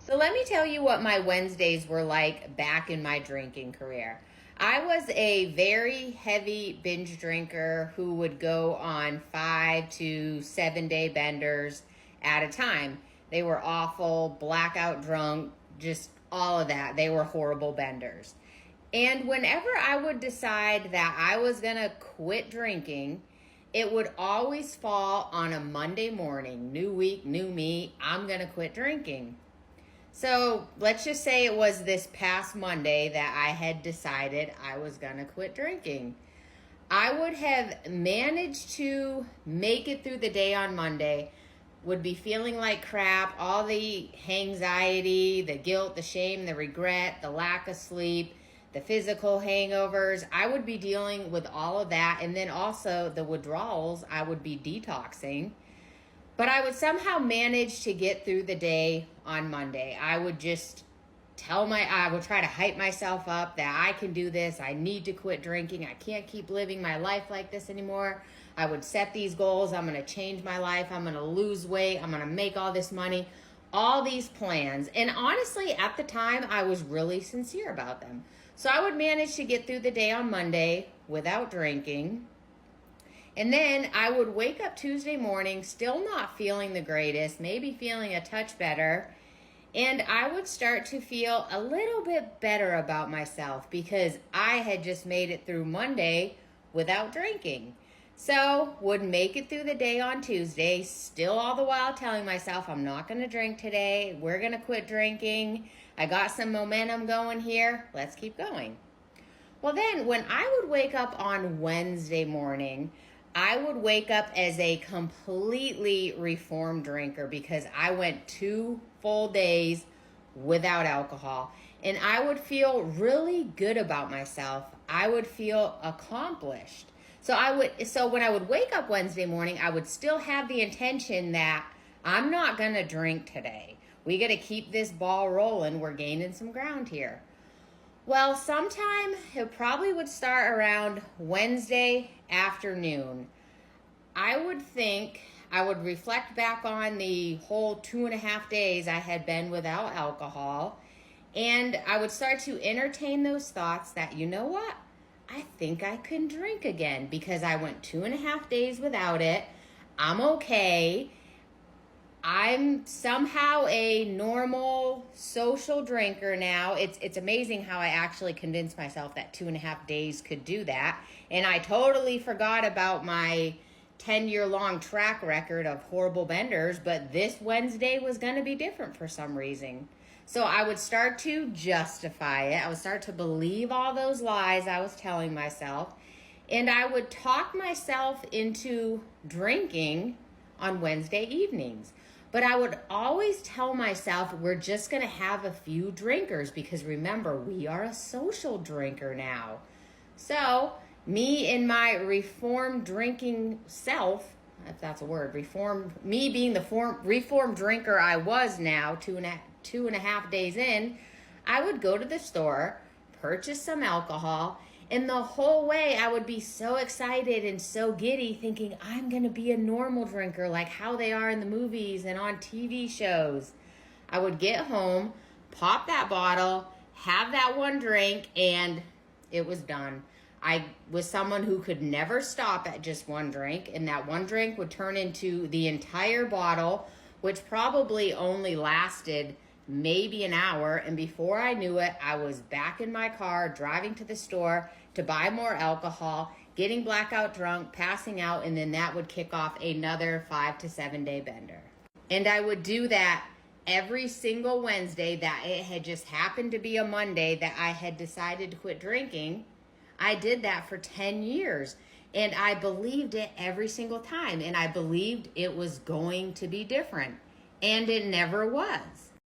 So let me tell you what my Wednesdays were like back in my drinking career. I was a very heavy binge drinker who would go on 5 to 7 day benders at a time. They were awful, blackout drunk, just all of that. They were horrible benders. And whenever I would decide that I was going to quit drinking, it would always fall on a Monday morning. New week, new me. I'm going to quit drinking. So let's just say it was this past Monday that I had decided I was going to quit drinking. I would have managed to make it through the day on Monday, would be feeling like crap, all the anxiety, the guilt, the shame, the regret, the lack of sleep, the physical hangovers. I would be dealing with all of that. And then also the withdrawals, I would be detoxing. But I would somehow manage to get through the day on Monday. I would just I would try to hype myself up that I can do this. I need to quit drinking. I can't keep living my life like this anymore. I would set these goals. I'm going to change my life. I'm going to lose weight. I'm going to make all this money. All these plans. And honestly, at the time, I was really sincere about them. So I would manage to get through the day on Monday without drinking. And then I would wake up Tuesday morning, still not feeling the greatest, maybe feeling a touch better. And I would start to feel a little bit better about myself because I had just made it through Monday without drinking. So would make it through the day on Tuesday, still all the while telling myself I'm not going to drink today. We're going to quit drinking. I got some momentum going here. Let's keep going. Well, then when I would wake up on Wednesday morning, I would wake up as a completely reformed drinker because I went 2 full days without alcohol. And I would feel really good about myself. I would feel accomplished. So when I would wake up Wednesday morning, I would still have the intention that I'm not going to drink today. We got to keep this ball rolling. We're gaining some ground here. Well, sometime it probably would start around Wednesday afternoon. I would reflect back on the whole 2.5 days I had been without alcohol. And I would start to entertain those thoughts that, you know what? I think I can drink again because I went 2.5 days without it. I'm okay. I'm somehow a normal social drinker now. It's amazing how I actually convinced myself that 2.5 days could do that. And I totally forgot about my 10-year-long track record of horrible benders, but this Wednesday was going to be different for some reason. So I would start to justify it. I would start to believe all those lies I was telling myself. And I would talk myself into drinking on Wednesday evenings. But I would always tell myself we're just going to have a few drinkers because remember, we are a social drinker now. So me and my reformed drinking self, if that's a word, me being the reformed drinker I was now, 2.5 days in, I would go to the store, purchase some alcohol, and the whole way I would be so excited and so giddy thinking I'm going to be a normal drinker like how they are in the movies and on TV shows. I would get home, pop that bottle, have that one drink, and it was done. I was someone who could never stop at just one drink, and that one drink would turn into the entire bottle, which probably only lasted maybe an hour. And before I knew it, I was back in my car, driving to the store to buy more alcohol, getting blackout drunk, passing out, and then that would kick off another 5 to 7 day bender. And I would do that every single Wednesday that it had just happened to be a Monday that I had decided to quit drinking. I did that for 10 years. And I believed it every single time. And I believed it was going to be different. And it never was.